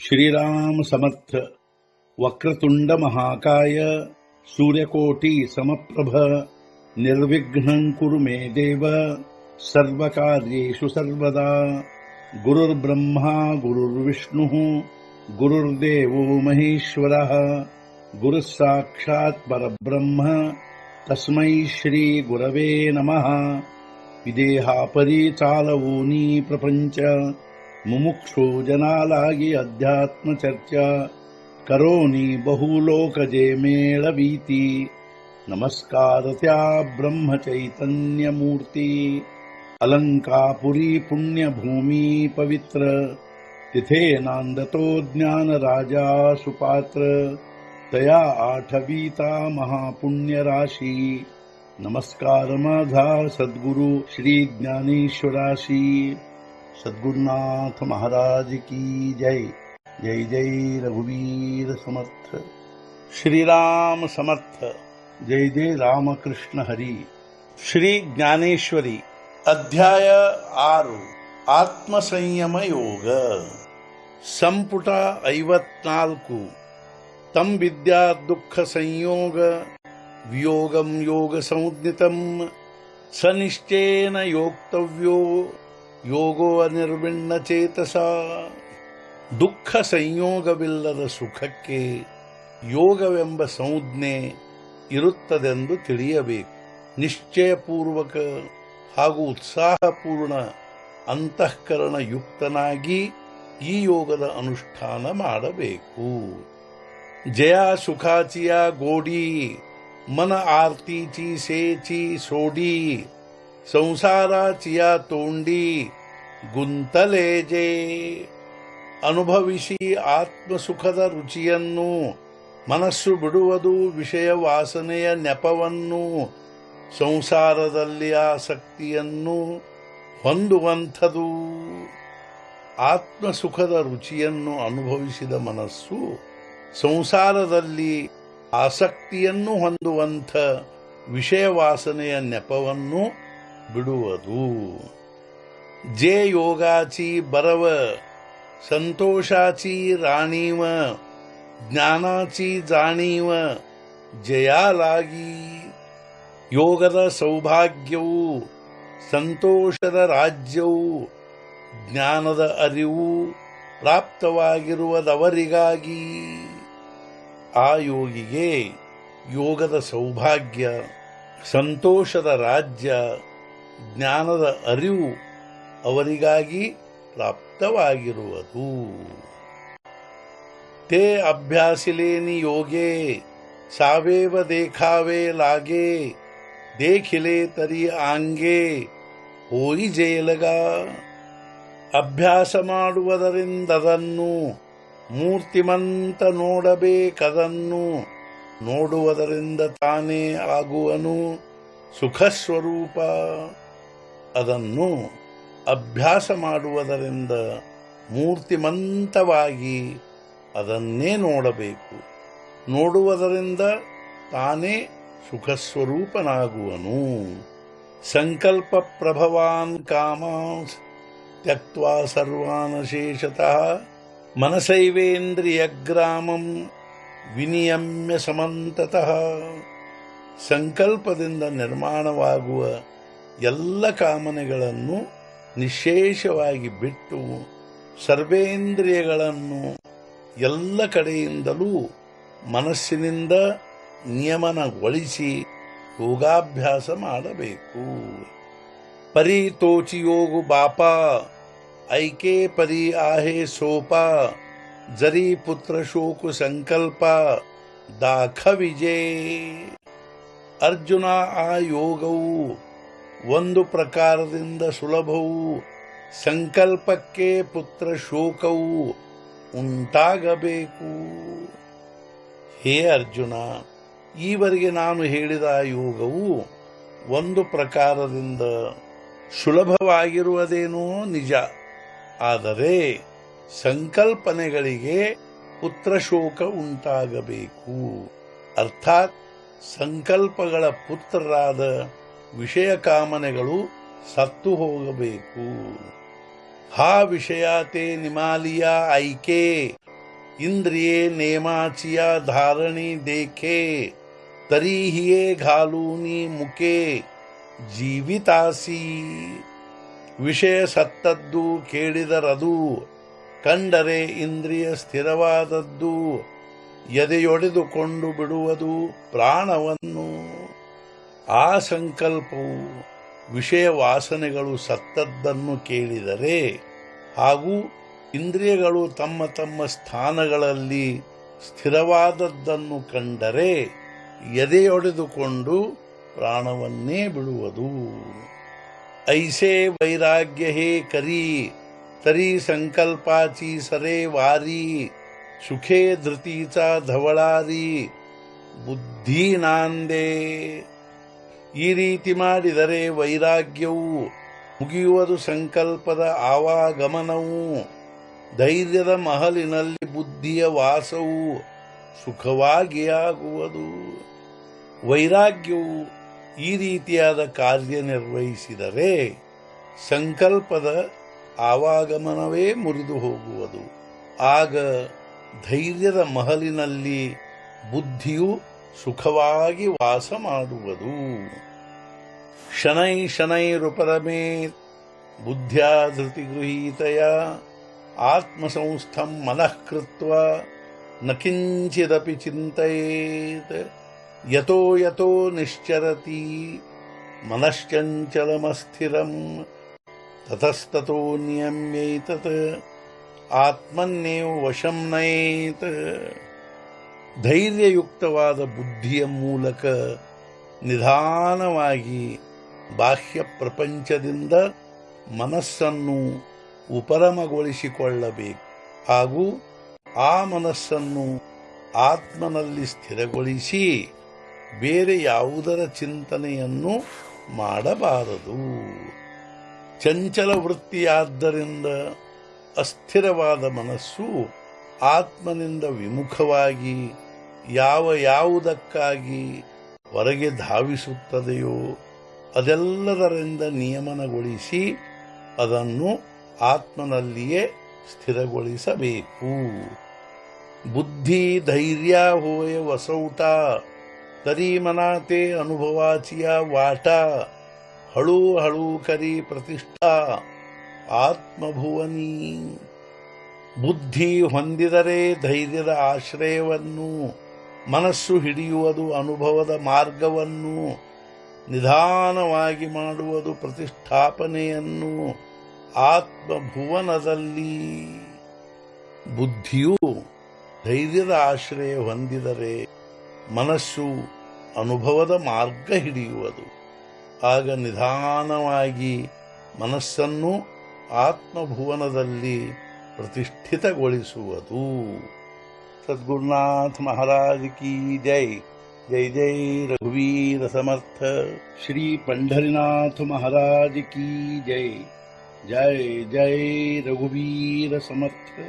श्रीराम समर्थ। वक्रतुंड महाकाय सूर्यकोटि समप्रभ निर्विघ्नं कुरु मे देव सर्वकार्येषु सर्वदा। गुरुर्ब्रह्मा गुरुर्विष्णुः गुरुर्देवो महेश्वरः गुरुः साक्षात् परब्रह्म तस्मै श्री गुरवे नमः। विदेहापरि चालवूनी प्रपंच मुमुक्षु जनालागी अध्यात्म चर्चा करोनी बहुलोकजे मेळवीती। नमस्कार त्या ब्रह्म चैतन्य मूर्ती अलंकापुरी पुण्यभूमी पवित्र तिथे नांदतो ज्ञान राजा सुपात्र तया आठवीता महापुण्य राशी। नमस्कार माझा सद्गुरु श्री ज्ञानेश्वराशी। सद्गुरुनाथ महाराज की जय। जय जय रघुवीर समर्थ। श्रीराम समर्थ। जय जय रामकृष्ण हरी। श्री ज्ञानेश्वरी अध्याय 6 ಆತ್ಮಸಂಯಮ ಯೋಗ ಸಂಪುಟ 54 ತಂ ವಿದ್ಯಾ ದುಃಖ ಸಂಯೋಗ ವಿಯೋಗಂ ಯೋಗ ಸಂಜ್ಞಿತಂ ಸನಿಶ್ಚೇನ ಯೋಕ್ತವ್ಯೋ ಯೋಗೋ ಅನಿರ್ವಿಣ್ಣ ಚೇತಸ। ದುಃಖ ಸಂಯೋಗವಿಲ್ಲದ ಸುಖಕ್ಕೆ ಯೋಗವೆಂಬ ಸಂಜ್ಞೆ ಇರುತ್ತದೆಂದು ತಿಳಿಯಬೇಕು। ನಿಶ್ಚಯಪೂರ್ವಕ ಹಾಗೂ ಉತ್ಸಾಹಪೂರ್ಣ ಅಂತಃಕರಣ ಯುಕ್ತನಾಗಿ ಈ ಯೋಗದ ಅನುಷ್ಠಾನ ಮಾಡಬೇಕು। ಜಯ ಸುಖಾಚಿಯ ಗೋಡಿ मन आरतीची सेची सोडी संसाराचिया तोंडी ಗುಂತಲೆ ಜೇ। ಅನುಭವಿಸಿ ಆತ್ಮಸುಖದ ರುಚಿಯನ್ನು ಮನಸ್ಸು ಬಿಡುವುದು ವಿಷಯ ವಾಸನೆಯ ನೆಪವನ್ನು ಸಂಸಾರದಲ್ಲಿ ಆಸಕ್ತಿಯನ್ನು ಹೊಂದುವಂಥದು। ಆತ್ಮಸುಖದ ರುಚಿಯನ್ನು ಅನುಭವಿಸಿದ ಮನಸ್ಸು ಸಂಸಾರದಲ್ಲಿ ಆಸಕ್ತಿಯನ್ನು ಹೊಂದುವಂಥ ವಿಷಯ ವಾಸನೆಯ ನೆಪವನ್ನು ಬಿಡುವುದು। जे योगाची बरव संतोषाची राणीव ज्ञानाची जाणीव जयालागी। ಯೋಗದ ಸೌಭಾಗ್ಯವು ಸಂತೋಷದ ರಾಜ್ಯವು ಜ್ಞಾನದ ಅರಿವು ಪ್ರಾಪ್ತವಾಗಿರುವುದವರಿಗಾಗಿ। ಆ ಯೋಗಿಗೆ ಯೋಗದ ಸೌಭಾಗ್ಯ ಸಂತೋಷದ ರಾಜ್ಯ ಜ್ಞಾನದ ಅರಿವು ಅವರಿಗಾಗಿ ಪ್ರಾಪ್ತವಾಗಿರುವುದು। ते अभ्यासिलेनि योगे सावेव देखावे लागे देखिले तरी आंगे ಹೋಯಿ ಜೇಲಗ। ಅಭ್ಯಾಸ ಮಾಡುವುದರಿಂದದನ್ನು ಮೂರ್ತಿಮಂತ ನೋಡಬೇಕದನ್ನು ನೋಡುವುದರಿಂದ ತಾನೇ ಆಗುವನು ಸುಖಸ್ವರೂಪ। ಅದನ್ನು ಅಭ್ಯಾಸ ಮಾಡುವುದರಿಂದ ಮೂರ್ತಿಮಂತವಾಗಿ ಅದನ್ನೇ ನೋಡಬೇಕು, ನೋಡುವುದರಿಂದ ತಾನೇ ಸುಖಸ್ವರೂಪನಾಗುವನು। ಸಂಕಲ್ಪ ಪ್ರಭವಾನ್ ಕಾಮಾನ್ ತ್ಯಕ್ತ್ವಾ ಸರ್ವಾನ್ ಶೇಷತಃ ಮನಸೈವೇಂದ್ರಿಯಗ್ರಾಮಂ ವಿನಿಯಮ್ಯ ಸಮಂತತಃ। ಸಂಕಲ್ಪದಿಂದ ನಿರ್ಮಾಣವಾಗುವ ಎಲ್ಲ ಕಾಮನೆಗಳನ್ನು ನಿಶೇಷವಾಗಿ ಬಿಟ್ಟು ಸರ್ವೇಂದ್ರಿಯಗಳನ್ನು ಎಲ್ಲ ಕಡೆಯಿಂದಲೂ ಮನಸ್ಸಿನಿಂದ ನಿಯಮನಗೊಳಿಸಿ ಯೋಗಾಭ್ಯಾಸ ಮಾಡಬೇಕು। ಪರಿ ತೋಚಿ ಯೋಗು ಬಾಪ ಐಕೆ ಪರಿ ಆಹೆ ಸೋಪ ಜರಿ ಪುತ್ರ ಶೋಕು ಸಂಕಲ್ಪ ದಾಖ ವಿಜೇ। ಅರ್ಜುನ, ಆ ಯೋಗವು ಒಂದು ಪ್ರಕಾರದಿಂದ ಸುಲಭವು, ಸಂಕಲ್ಪಕ್ಕೆ ಪುತ್ರ ಶೋಕವು ಉಂಟಾಗಬೇಕು। ಹೇ ಅರ್ಜುನ, ಈವರೆಗೆ ನಾನು ಹೇಳಿದ ಯೋಗವು ಒಂದು ಪ್ರಕಾರದಿಂದ ಸುಲಭವಾಗಿರುವುದೇನೋ ನಿಜ, ಆದರೆ ಸಂಕಲ್ಪನೆಗಳಿಗೆ ಪುತ್ರಶೋಕ ಉಂಟಾಗಬೇಕು। ಅರ್ಥಾತ್ ಸಂಕಲ್ಪಗಳ ಪುತ್ರರಾದ ವಿಷಯ ಕಾಮನೆಗಳು ಸತ್ತು ಹೋಗಬೇಕು। हा विषया ते निमालिया ऐके इंद्रिये नेमाचिया धारणी देखे तरीहिये घालूनी मुके ಜೀವಿತಾಸಿ. ವಿಷಯ ಸತ್ತದ್ದು ಕೇಳಿದರದು, ಕಂಡರೆ ಇಂದ್ರಿಯ ಸ್ಥಿರವಾದದ್ದು, ಎದೆಯೊಡೆದುಕೊಂಡು ಬಿಡುವುದು ಪ್ರಾಣವನ್ನು. ಆ ಸಂಕಲ್ಪವು ವಿಷಯ ವಾಸನೆಗಳು ಸತ್ತದ್ದನ್ನು ಕೇಳಿದರೆ ಹಾಗೂ ಇಂದ್ರಿಯಗಳು ತಮ್ಮ ತಮ್ಮ ಸ್ಥಾನಗಳಲ್ಲಿ ಸ್ಥಿರವಾದದ್ದನ್ನು ಕಂಡರೆ ಎದೆಯೊಡೆದುಕೊಂಡು ಪ್ರಾಣವನ್ನೇ ಬಿಡುವುದು. ಐಸೆ ವೈರಾಗ್ಯ ಹೇ ಕರಿ ತರಿ ಸಂಕಲ್ಪಾಚಿ ಸರೇ ವಾರಿ ಸುಖೇ ಧೃತೀಚ ಧವಳಾರಿ ಬುದ್ಧಿ ನಾಂದೇ. ಈ ರೀತಿ ಮಾಡಿದರೆ ವೈರಾಗ್ಯವು ಮುಗಿಯುವುದು, ಸಂಕಲ್ಪದ ಆವಾಗಮನವು, ಧೈರ್ಯದ ಮಹಲಿನಲ್ಲಿ ಬುದ್ಧಿಯ ವಾಸವು ಸುಖವಾಗಿ ಆಗುವುದು. ವೈರಾಗ್ಯವು ಈ ರೀತಿಯಾದ ಕಾರ್ಯನಿರ್ವಹಿಸಿದರೆ ಸಂಕಲ್ಪದ ಆವಾಗಮನವೇ ಮುರಿದು ಹೋಗುವುದು. ಆಗ ಧೈರ್ಯದ ಮಹಲಿನಲ್ಲಿ ಬುದ್ಧಿಯು ಸುಖವಾಗಿ ವಾಸ ಮಾಡುವುದು. ಶನೈ ಶನೈರುಪರಮೇ ಬುದ್ಧ್ಯಾ ಧೃತಿಗೃಹೀತಯ ಆತ್ಮಸಂಸ್ಥಂ ಮನಃ ಕೃತ್ವ ನ ಕಿಂಚಿದಪಿ ಚಿಂತಯೇತ್. ಯತೋ ಯತೋ ನಿಶ್ಚರತಿ ಮನಶ್ಚಂಚಲಮಸ್ಥಿರಂ ತತಸ್ತತೋ ನಿಯಮ್ಯೈತತ್ ಆತ್ಮನ್ನೇವ ವಶಂ ನಯೇತ್. ಧೈರ್ಯಯುಕ್ತವಾದ ಬುದ್ಧಿಯ ಮೂಲಕ ನಿಧಾನವಾಗಿ ಬಾಹ್ಯ ಪ್ರಪಂಚದಿಂದ ಮನಸ್ಸನ್ನು ಉಪರಮಗೊಳಿಸಿಕೊಳ್ಳಬೇಕು ಹಾಗೂ ಆ ಮನಸ್ಸನ್ನು ಆತ್ಮನಲ್ಲಿ ಸ್ಥಿರಗೊಳಿಸಿ ಬೇರೆ ಯಾವುದರ ಚಿಂತನೆಯನ್ನು ಮಾಡಬಾರದು. ಚಂಚಲ ವೃತ್ತಿಯಾದ್ದರಿಂದ ಅಸ್ಥಿರವಾದ ಮನಸ್ಸು ಆತ್ಮನಿಂದ ವಿಮುಖವಾಗಿ ಯಾವುದಕ್ಕಾಗಿ ಹೊರಗೆ ಧಾವಿಸುತ್ತದೆಯೋ ಅದೆಲ್ಲದರಿಂದ ನಿಯಮನಗೊಳಿಸಿ ಅದನ್ನು ಆತ್ಮನಲ್ಲಿಯೇ ಸ್ಥಿರಗೊಳಿಸಬೇಕು. ಬುದ್ಧಿ ಧೈರ್ಯ ಹೋಯ ವಸೌಟ ತರಿ ಮನಾತೆ ಅನುಭವಾಚಿಯ ವಾಟ ಹಳು ಹಳು ಕರಿ ಪ್ರತಿಷ್ಠಾ ಆತ್ಮಭುವನಿ. ಬುದ್ಧಿ ಹೊಂದಿದರೆ ಧೈರ್ಯದ ಆಶ್ರಯವನ್ನು, ಮನಸ್ಸು ಹಿಡಿಯುವುದು ಅನುಭವದ ಮಾರ್ಗವನ್ನು, ನಿಧಾನವಾಗಿ ಮಾಡುವುದು ಪ್ರತಿಷ್ಠಾಪನೆಯನ್ನು ಆತ್ಮಭುವನದಲ್ಲಿ. ಬುದ್ಧಿಯು ಧೈರ್ಯದ ಆಶ್ರಯ ಹೊಂದಿದರೆ ಮನಸ್ಸು ಅನುಭವದ ಮಾರ್ಗ ಹಿಡಿಯುವುದು. ಆಗ ನಿಧಾನವಾಗಿ ಮನಸ್ಸನ್ನು ಆತ್ಮಭುವನದಲ್ಲಿ प्रतिष्ठितಗೊಳಿಸುವುದು. सद्गुरुनाथ महाराज की जय. जय जय रघुवीर समर्थ. श्री पंढरीनाथ महाराज की जय. जय जय रघुवीर समर्थ.